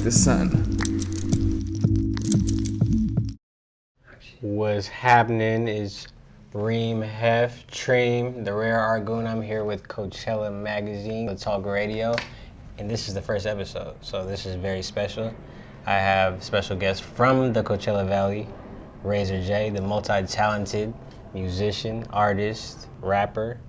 The sun. What's happening is Reem, Heff, Treem, the Rare Argoon. I'm here with Coachella Magazine, the Talk Radio, and this is the first episode, so this is very special. I have special guests from the Coachella Valley, Razor J, the multi-talented musician, artist, rapper,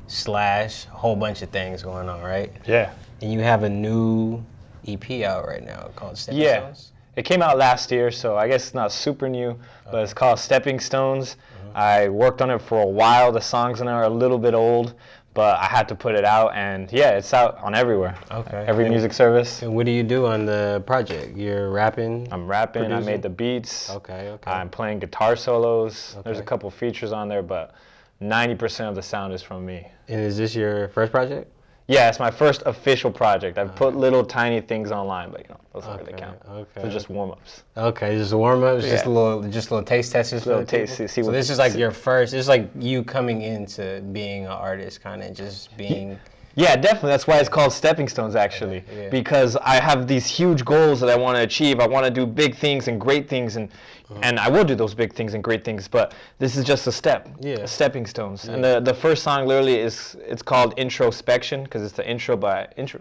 slash, a whole bunch of things going on, right? Yeah. And you have a new EP out right now called Stepping Stones? It came out last year, so I guess it's not super new, but it's called Stepping Stones. I worked on it for a while. The songs in it are a little bit old, but I had to put it out, and yeah, it's out on everywhere. Okay. Every music service. And what do you do on the project? You're rapping? I'm rapping, producing? I made the beats. Okay. I'm playing guitar solos. Okay. There's a couple features on there, but 90% of the sound is from me. And is this your first project? Yeah, it's my first official project. I've put little tiny things online, but those don't really count. Okay. So just warm-ups. Okay, just warm-ups, Yeah. just little taste testers for Little the people? taste, see So what- this is like your first, this is like you coming into being an artist, kind of just being... Yeah, definitely. That's why it's called Stepping Stones, actually. Yeah. Because I have these huge goals that I want to achieve. I want to do big things and great things, and I will do those big things and great things, but this is just a step, stepping stones. Yeah. And the first song literally it's called Introspection, because it's the intro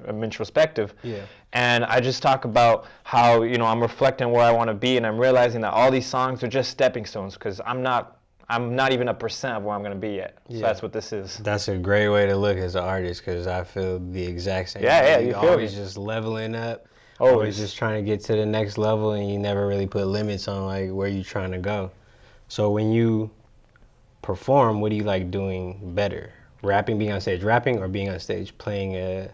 I'm introspective. Yeah. And I just talk about how, I'm reflecting where I want to be, and I'm realizing that all these songs are just stepping stones, because I'm not even 1% of where I'm going to be yet. So that's what this is. That's a great way to look as an artist, because I feel the exact same Yeah, way. yeah, you feel always me. just leveling up. Always. Always just trying to get to the next level, and you never really put limits on like where you're trying to go. So when you perform, what do you like doing better? Being on stage rapping, or being on stage playing an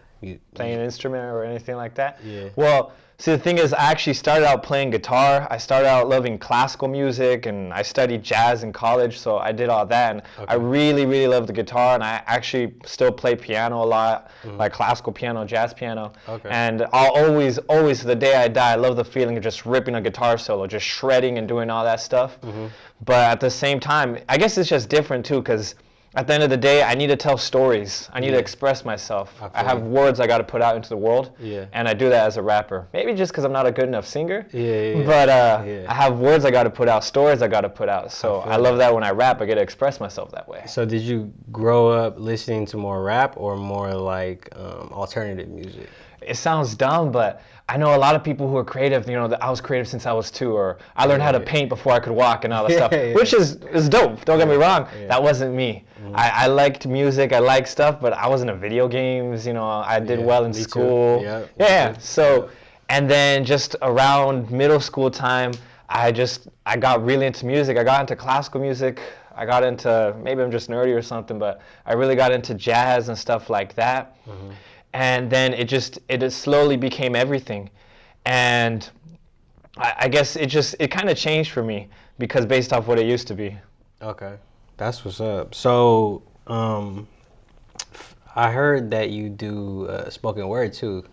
Instrument or anything like that? Yeah. Well, see, the thing is, I actually started out playing guitar. I started out loving classical music, and I studied jazz in college, so I did all that. And I really, really love the guitar, and I actually still play piano a lot, like classical piano, jazz piano. Okay. And I'll always, to the day I die, I love the feeling of just ripping a guitar solo, just shredding and doing all that stuff. But at the same time, I guess it's just different too, because at the end of the day, I need to tell stories. I need to express myself. I have words I got to put out into the world, and I do that as a rapper. Maybe just because I'm not a good enough singer, but I have words I got to put out, stories I got to put out. So I love that when I rap, I get to express myself that way. So did you grow up listening to more rap or more like alternative music? It sounds dumb, but I know a lot of people who are creative, I was creative since I was 2, or I learned how to paint before I could walk and all that stuff, which is dope, don't get me wrong. That wasn't me. I liked music, I liked stuff, but I wasn't in video games, I did well in school. So, and then just around middle school time, I got really into music. I got into classical music. I got into, maybe I'm just nerdy or something, but I really got into jazz and stuff like that. And then it slowly became everything. And I guess it kind of changed for me, because based off what it used to be. Okay, that's what's up. So I heard that you do spoken word too.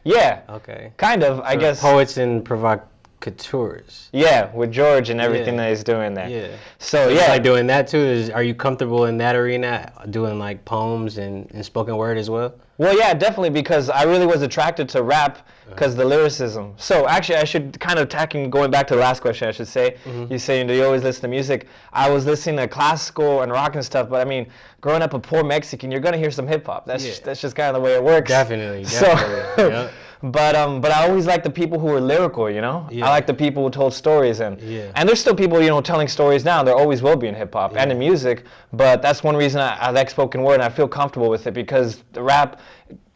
Yeah. Okay. Kind of, I guess. Poets and provocateurs. Yeah, with George and everything that he's doing there. Yeah. So like doing that too. Are you comfortable in that arena, doing like poems and spoken word as well? Well, yeah, definitely, because I really was attracted to rap because the lyricism. So actually, I should kind of going back to the last question, I should say. You saying, do you always listen to music? I was listening to classical and rock and stuff, but I mean, growing up a poor Mexican, you're gonna hear some hip hop. That's just kind of the way it works. Definitely. So, but I always like the people who were lyrical, I like the people who told stories, and there's still people, telling stories now. There always will be in hip hop and in music, but that's one reason I like spoken word, and I feel comfortable with it, because the rap,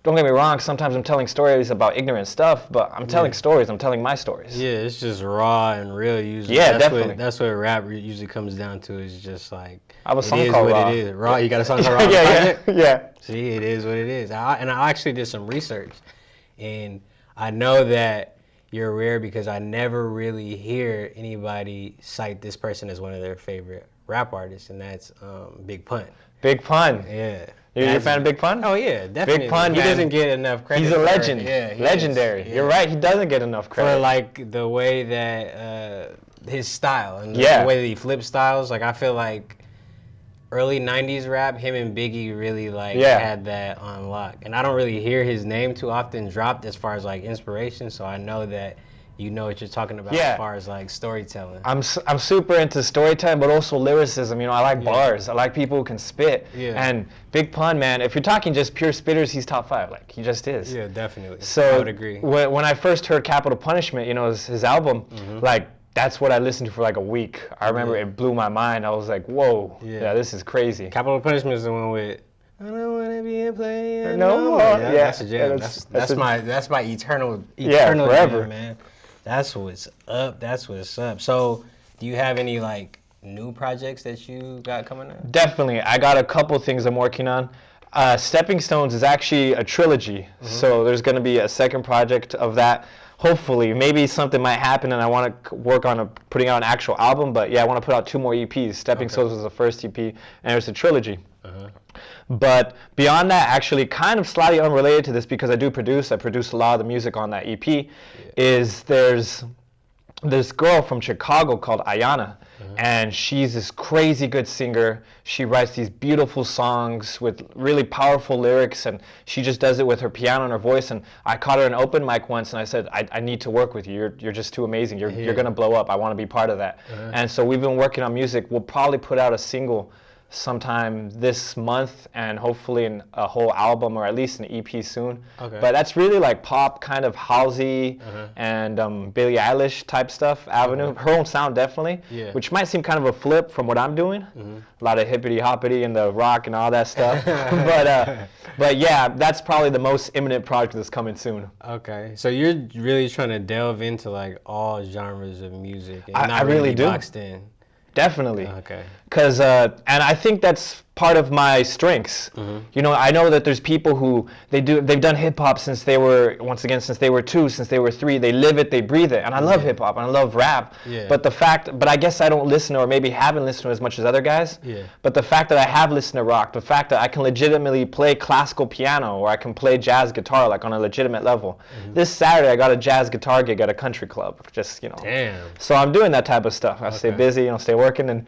don't get me wrong, sometimes I'm telling stories about ignorant stuff, but I'm telling stories. I'm telling my stories. Yeah, it's just raw and real usually. Yeah, definitely. That's what rap usually comes down to. Is just like, I have a song called Raw. It is. Raw. You got a song called Raw? Yeah. See, it is what it is. And I actually did some research, and I know that you're rare because I never really hear anybody cite this person as one of their favorite rap artists, and that's Big Pun. Big Pun. Yeah. You're a fan of Big Pun? Oh yeah, definitely. Big Pun, he man. doesn't get enough credit. He's a legend. Legendary. You're right. He doesn't get enough credit for like the way that his style and the way that he flips styles. Like I feel like early 90s rap, him and Biggie really like had that on lock. And I don't really hear his name too often dropped as far as like inspiration, so I know that you know what you're talking about as far as like storytelling. I'm super into storytelling, but also lyricism. You know, I like bars. I like people who can spit. Yeah. And Big Pun, man, if you're talking just pure spitters, he's top 5. Like, he just is. Yeah, definitely. So I would agree. When I first heard Capital Punishment, you know, his album, like, that's what I listened to for like a week. I remember it blew my mind. I was like, whoa, this is crazy. Capital Punishment is the one with I don't want to be a player no more. That's a jam. That's my eternal forever, jam, man. That's what's up. That's what's up. So, do you have any like new projects that you got coming up? Definitely. I got a couple things I'm working on. Stepping Stones is actually a trilogy. So there's going to be a second project of that. Hopefully, maybe something might happen and I want to work on putting out an actual album. But yeah, I want to put out 2 more EPs. Stepping Stones was the first EP, and it's a trilogy. But beyond that, actually kind of slightly unrelated to this because I produce a lot of the music on that EP, is there's this girl from Chicago called Ayana, and she's this crazy good singer. She writes these beautiful songs with really powerful lyrics, and she just does it with her piano and her voice. And I caught her in an open mic once, and I said, I need to work with you. You're just too amazing. You're going to blow up. I want to be part of that. And so we've been working on music. We'll probably put out a single sometime this month, and hopefully a whole album or at least an EP soon. But that's really like pop, kind of housey and Billie Eilish type stuff avenue. Her own sound definitely, which might seem kind of a flip from what I'm doing. A lot of hippity hoppity and the rock and all that stuff. But yeah, that's probably the most imminent project that's coming soon. Okay, so you're really trying to delve into like all genres of music and I not really do. boxed in. Definitely. Okay. Because, and I think that's part of my strengths. You know, I know that there's people who they've done hip hop since they were 2, since they were 3. They live it, they breathe it, and I love hip hop and I love rap. But I guess I don't listen, or maybe haven't listened to as much as other guys. But the fact that I have listened to rock, the fact that I can legitimately play classical piano or I can play jazz guitar like on a legitimate level. This Saturday I got a jazz guitar gig at a country club. Just, you know. Damn. So I'm doing that type of stuff. I stay busy, you know, stay working,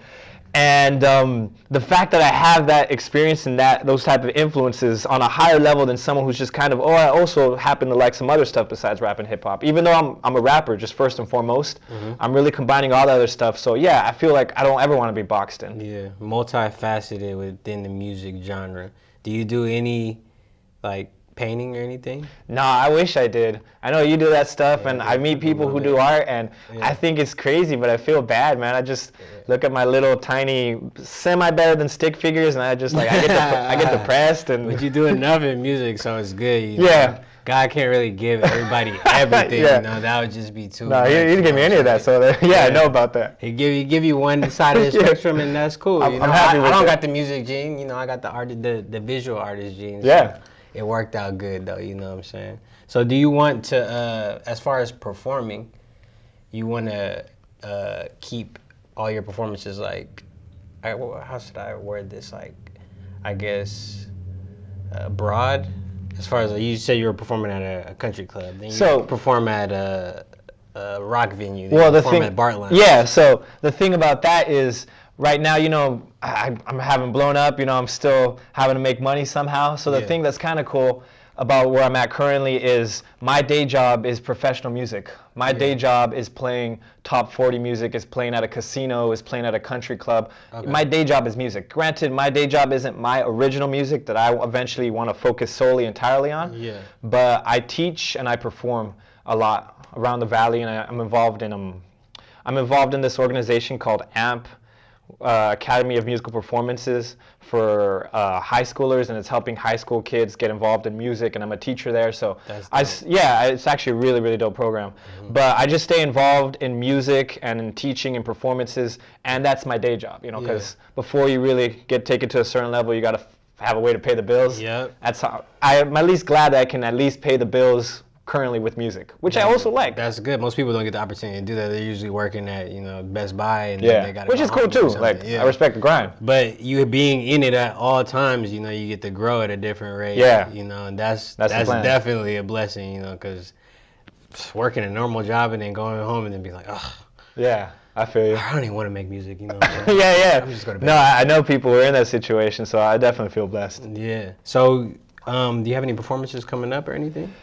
and the fact that I have that experience and those type of influences on a higher level than someone who's just kind of, I also happen to like some other stuff besides rap and hip hop. Even though I'm a rapper, just first and foremost, I'm really combining all the other stuff. So yeah, I feel like I don't ever want to be boxed in. Yeah, multifaceted within the music genre. Do you do any like painting or anything? No, I wish I did. I know you do that stuff, and I meet people who do art, and I think it's crazy, but I feel bad, man. I just look at my little tiny, semi-better than stick figures, and I just like, I get depressed. But you do enough in music, so it's good. You know? God can't really give everybody everything. You know, that would just be too much. He didn't give me any of that, so I know about that. He give you one side of the spectrum, and that's cool. I'm happy with I don't that. got the music gene. You know, I got the visual artist gene. Yeah. So it worked out good, though, you know what I'm saying? So do you want to, as far as performing, you want to keep all your performances, like, how should I word this, like, I guess, broad? As far as, you said you were performing at a country club, then you perform at a rock venue, then you perform at Bartline. Yeah, so the thing about that is, right now, you know, I'm having blown up, you know, I'm still having to make money somehow. So the thing that's kind of cool about where I'm at currently is my day job is professional music. My day job is playing top 40 music, is playing at a casino, is playing at a country club. My day job is music. Granted, my day job isn't my original music that I eventually want to focus solely entirely on. But I teach and I perform a lot around the valley, and I'm involved in this organization called AMP, Academy of Musical Performances, for high schoolers, and it's helping high school kids get involved in music, and I'm a teacher there. So it's actually a really, really dope program. But I just stay involved in music and in teaching and performances, and that's my day job, you know, because before you really get taken to a certain level, you got to have a way to pay the bills. That's how I'm at least glad that I can at least pay the bills currently with music, which I also like. That's good. Most people don't get the opportunity to do that. They're usually working at, you know, Best Buy, and then they got which is cool too. Like, I respect the grind. But you being in it at all times, you know, you get to grow at a different rate. You know, and that's definitely a blessing, you know, because working a normal job and then going home and then be like, oh. I feel you. I don't even want to make music, you know what I'm saying? Yeah. I'm just going to No, I know people who are in that situation, so I definitely feel blessed. Yeah. So, do you have any performances coming up or anything?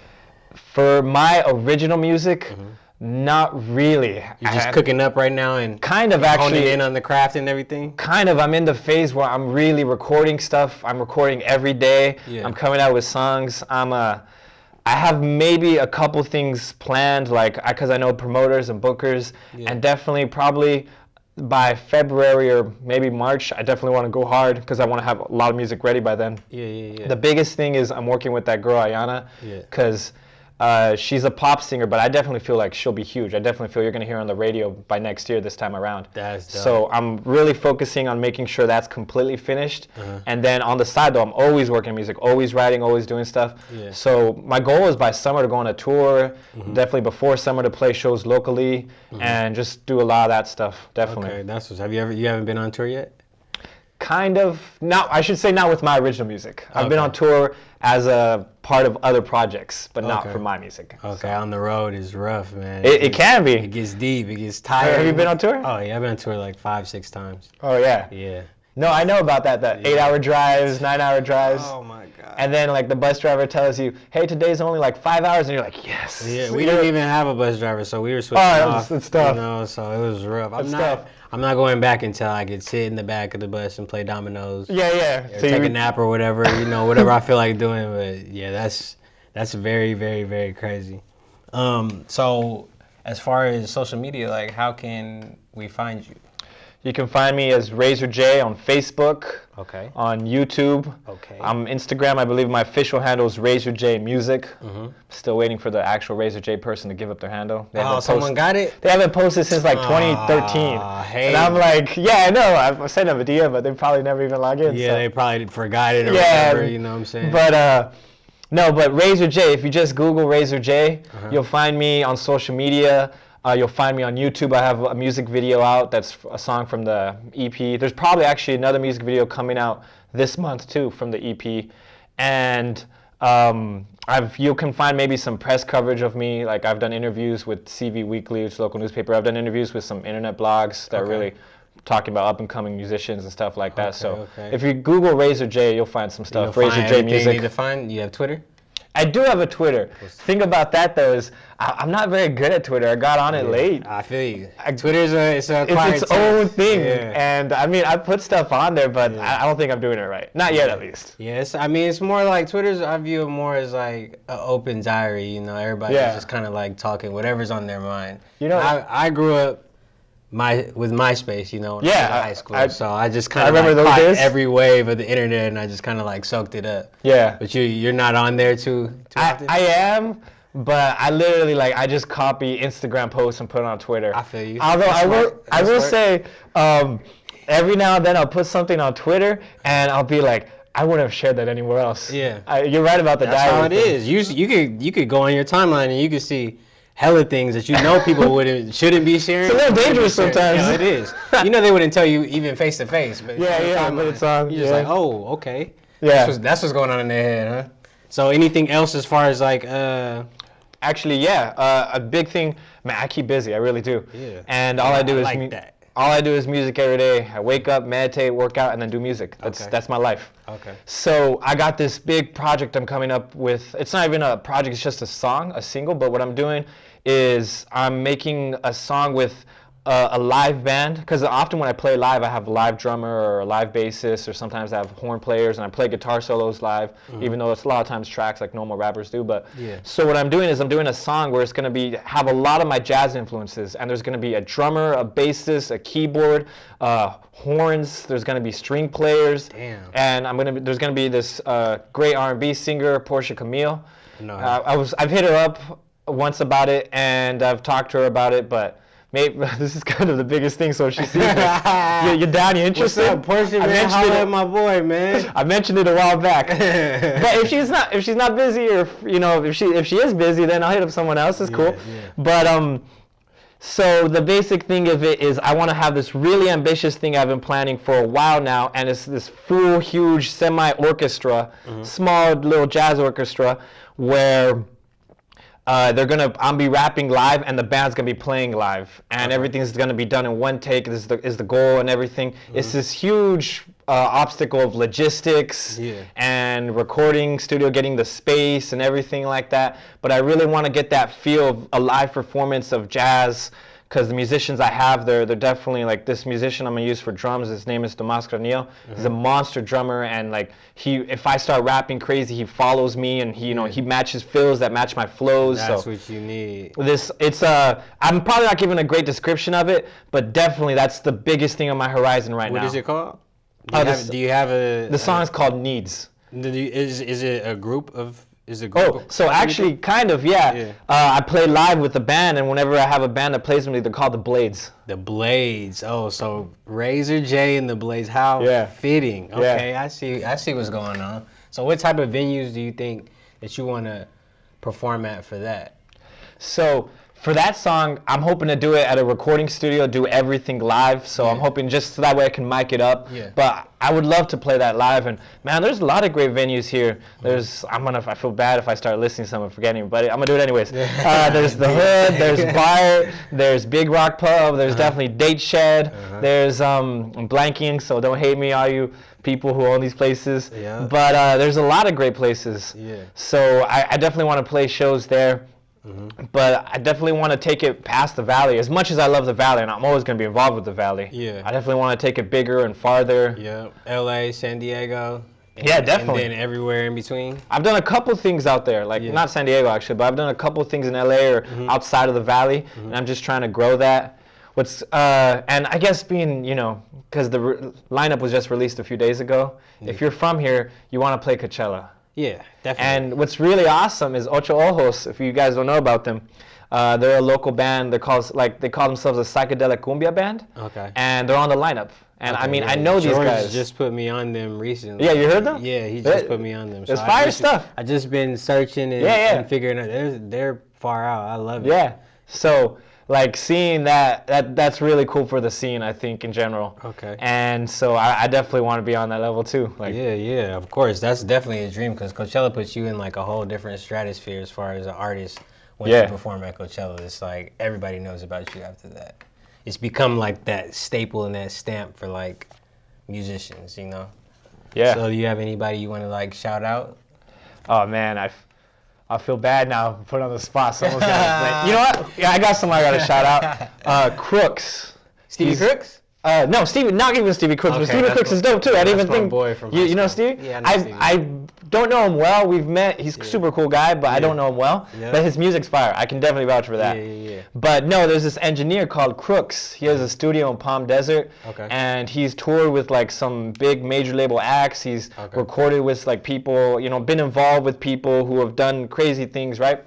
For my original music, not really. You're just cooking up right now and kind of honing actually in on the craft and everything? Kind of. I'm in the phase where I'm really recording stuff. I'm recording every day. Yeah. I'm coming out with songs. I have maybe a couple things planned, because I know promoters and bookers, and definitely probably by February or maybe March, I definitely want to go hard because I want to have a lot of music ready by then. Yeah. The biggest thing is I'm working with that girl, Ayana, because she's a pop singer, but I definitely feel like she'll be huge. I definitely feel you're going to hear her on the radio by next year this time around. That's dope. So I'm really focusing on making sure that's completely finished. And then on the side, though, I'm always working on music, always writing, always doing stuff. Yeah. So my goal is by summer to go on a tour, definitely before summer to play shows locally, and just do a lot of that stuff, definitely. Okay, that's what's. You haven't been on tour yet? Kind of. I should say not with my original music. I've been on tour as a part of other projects, but not for my music. Okay, so. On the road is rough, man. It can be. It gets deep. It gets tired. Have you been on tour? Oh yeah, I've been on tour like 5-6 times. Oh yeah. Yeah. No, I know about that. 8-hour drives, 9-hour drives. Oh my god. And then like the bus driver tells you, "Hey, today's only like 5 hours," and you're like, "Yes." Yeah, we didn't even have a bus driver, so we were switching off. It's tough. You know, so it was rough. tough. I'm not going back until I could sit in the back of the bus and play dominoes. Yeah. Or take a nap or whatever, whatever I feel like doing. But yeah, that's very, very, very crazy. So as far as social media, like how can we find you? You can find me as Razor J on Facebook. Okay. On YouTube. Okay. On Instagram, I believe my official handle is Razor J Music. Still waiting for the actual Razor J person to give up their handle. Someone got it? They haven't posted since like 2013. Hey. And I'm like, yeah, I know. I've sent them a DM, but they probably never even log in. Yeah, so. they probably forgot it or whatever, you know what I'm saying? But no, but Razor J, if you just Google Razor J, you'll find me on social media. You'll find me on YouTube. I have a music video out that's a song from the EP. There's probably actually another music video coming out this month too from the EP. And you can find maybe some press coverage of me. Like I've done interviews with CV Weekly, which is a local newspaper. I've done interviews with some internet blogs that are really talking about up and coming musicians and stuff like that. So if you Google Razor J, you'll find some stuff. Razor J Music. You need to find. You have Twitter? I do have a Twitter. Thing about that though is I'm not very good at Twitter. I got on it late. I feel you. Twitter's it's its own thing, and I mean I put stuff on there, but I don't think I'm doing it right. Not yet, at least. Yes, I mean it's more like Twitter's. I view it more as like an open diary. You know, everybody's just kind of like talking whatever's on their mind. You know, I grew up with MySpace, when I was in high school. So I just kind of caught every wave of the internet, and I just kind of like soaked it up. Yeah. But you're not on there too often? I am, but I literally I just copy Instagram posts and put it on Twitter. I feel you. Although I will say, every now and then I'll put something on Twitter, and I'll be like, I wouldn't have shared that anywhere else. Yeah. You're right about the diary. That's how it is. You could go on your timeline and you could see hella things that people shouldn't be sharing. It's a little dangerous sometimes. Yeah, it is. They wouldn't tell you even face to face, but but it's on. You're just like, oh, okay. Yeah. That's what's going on in their head, huh? So anything else as far as like Actually, a big thing. Man, I keep busy. I really do. Yeah. And all I do is music every day. I wake up, meditate, work out, and then do music. That's my life. Okay. So I got this big project I'm coming up with. It's not even a project, it's just a single, but what I'm doing is I'm making a song with a live band, because often when I play live, I have a live drummer or a live bassist, or sometimes I have horn players, and I play guitar solos live, even though it's a lot of times tracks like normal rappers do. But so what I'm doing is I'm doing a song where it's going to have a lot of my jazz influences, and there's going to be a drummer, a bassist, a keyboard, horns. There's going to be string players, and there's going to be this great R&B singer, Portia Camille. No. I've hit her up once about it, and I've talked to her about it, but maybe this is kind of the biggest thing, so she sees this. You're down, you interested? What's up, Portia, man? Holla at my boy, man. I mentioned it a while back. But if she's not busy, or if she is busy, then I'll hit up someone else. It's cool. Yeah. But so the basic thing of it is I want to have this really ambitious thing I've been planning for a while now, and it's this full, huge semi-orchestra, small little jazz orchestra, where I'm be rapping live, and the band's gonna be playing live, and everything's gonna be done in one take. This is the goal and everything. It's this huge obstacle of logistics and recording studio, getting the space and everything like that. But I really want to get that feel of a live performance of jazz. Because the musicians I have, they're definitely like this musician I'm gonna use for drums. His name is Tomas Granillo. He's a monster drummer, and like if I start rapping crazy, he follows me, and he matches fills that match my flows. That's what you need. I'm probably not giving a great description of it, but definitely that's the biggest thing on my horizon right now. What is it called? Do you have a? The song is called Needs. Is it a group of? So actually, kind of, yeah. I play live with the band, and whenever I have a band that plays with me, they're called the Blades. The Blades. Oh, so Razor J and the Blades. How fitting. Okay, I see what's going on. So what type of venues do you think that you want to perform at for that? So for that song, I'm hoping to do it at a recording studio, do everything live. So I'm hoping just so that way I can mic it up. Yeah. But I would love to play that live. And man, there's a lot of great venues here. I feel bad if I start listing some and forgetting, but I'm gonna do it anyways. There's the Hood, there's Bart, there's Big Rock Pub, there's definitely Date Shed. There's I'm blanking, so don't hate me, all you people who own these places. Yeah. But there's a lot of great places. Yeah. So I definitely want to play shows there. But I definitely want to take it past the Valley. As much as I love the Valley, and I'm always going to be involved with the Valley, I definitely want to take it bigger and farther. Yeah, LA, San Diego. Definitely. And then everywhere in between. I've done a couple things out there, like not San Diego actually, but I've done a couple things in LA or outside of the Valley, and I'm just trying to grow that. And I guess being, because the lineup was just released a few days ago, if you're from here, you want to play Coachella. Yeah, definitely. And what's really awesome is Ocho Ojos, if you guys don't know about them, they're a local band. They call themselves a psychedelic cumbia band. Okay. And they're on the lineup. And I mean, I know these guys. George just put me on them recently. Yeah, you heard them? Yeah, he just put me on them. There's fire stuff. I just been searching and figuring out. They're far out. I love it. Yeah. So like seeing that's really cool for the scene, I think, in general. Okay. And so I definitely want to be on that level too. Like, yeah, of course. That's definitely a dream because Coachella puts you in like a whole different stratosphere as far as an artist. When you perform at Coachella, it's like everybody knows about you after that. It's become like that staple and that stamp for like musicians, Yeah. So do you have anybody you want to like shout out? Oh man, I feel bad now, put on the spot. Someone's got you know what? Yeah, I got someone I got to shout out. Crooks. Stevie Crooks? No, Stevie, not even Stevie Crooks, but Stevie Crooks is dope too. I didn't even think. Boy from you know Stevie? Yeah, I know Stevie. I don't know him well. We've met. He's a super cool guy, but I don't know him well. Yeah. But his music's fire. I can definitely vouch for that. Yeah. But no, there's this engineer called Crooks. He has a studio in Palm Desert, and he's toured with like some big major label acts. He's recorded with like people, been involved with people who have done crazy things, right?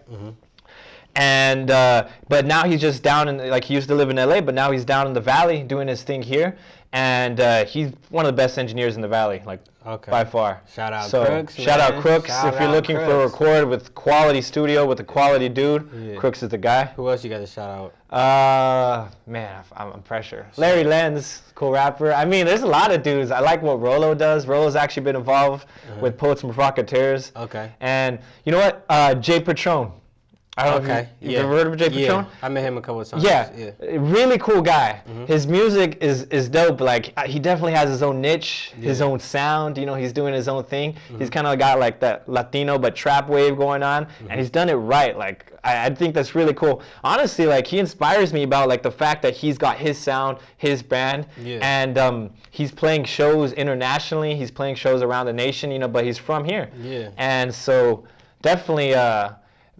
And but now he's just down in, like, he used to live in LA, but now he's down in the Valley doing his thing here, and he's one of the best engineers in the Valley, like by far. Shout out Crooks. Shout out Crooks. If you're looking for a record with quality studio with a quality dude, Crooks is the guy. Who else you got to shout out? Man, I'm pressure. Larry Lenz, cool rapper. I mean, there's a lot of dudes. I like what Rolo does. Rolo's actually been involved with Poets and Provocateurs. Okay. And you know what? Jay Patron. I don't know if you've ever heard of Jay Patron? Yeah, I met him a couple of times. Yeah, really cool guy. His music is dope. Like, he definitely has his own niche, his own sound. He's doing his own thing. He's kind of got like that Latino but trap wave going on, and he's done it right. Like, I think that's really cool. Honestly, like, he inspires me about like the fact that he's got his sound, his brand, and he's playing shows internationally. He's playing shows around the nation, but he's from here. Yeah. And so definitely.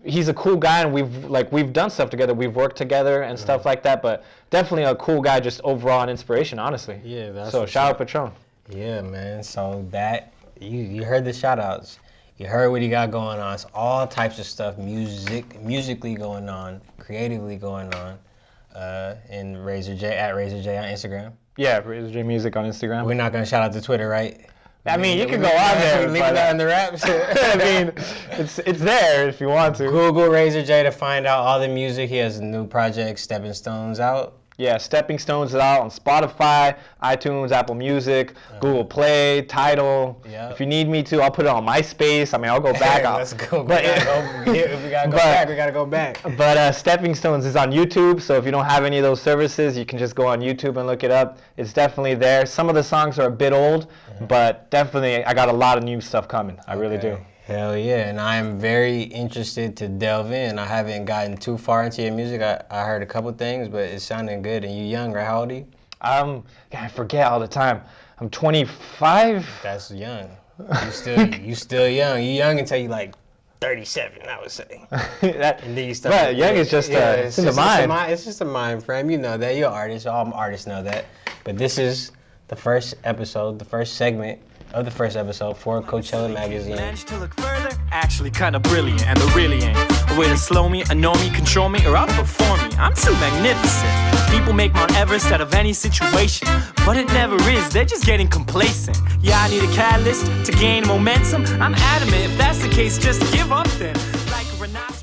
He's a cool guy, and we've done stuff together. We've worked together and stuff like that. But definitely a cool guy, just overall an inspiration, honestly. Yeah, that's so. Shout out Patron. Yeah, man. So that you heard the shout outs. You heard what he got going on. It's all types of stuff, musically going on, creatively going on, in Razor J at Razor J on Instagram. Yeah, Razor J Music on Instagram. We're not gonna shout out to Twitter, right? I mean, you can go on there. Leave that in the raps. I mean, it's there if you want to. Google Razor J to find out all the music. He has a new project, Stepping Stones, out. Yeah, Stepping Stones is out on Spotify, iTunes, Apple Music, Google Play, Tidal. Yep. If you need me to, I'll put it on MySpace. I mean, I'll go back. Let's go. But, If we gotta go back, we gotta go back. But Stepping Stones is on YouTube, so if you don't have any of those services, you can just go on YouTube and look it up. It's definitely there. Some of the songs are a bit old, but definitely I got a lot of new stuff coming. I really do. Hell yeah, and I am very interested to delve in. I haven't gotten too far into your music. I heard a couple things, but it's sounding good. And you young, right? How old are you? I forget all the time. I'm 25. That's young. You still young. You young until you like 37, I would say. And then you start. But young is just it's in the mind. It's just a mind frame. You know that. You're an artist. All artists know that. But this is the first episode, the first segment of the first episode for Coachella Magazine. To look further, actually kind of brilliant, and there really ain't a way to slow me, annoy me, control me, or outperform me. I'm too magnificent. People make Mount Everest out of any situation, but it never is. They're just getting complacent. Yeah, I need a catalyst to gain momentum. I'm adamant. If that's the case, just give up then. Like a rhinoceros.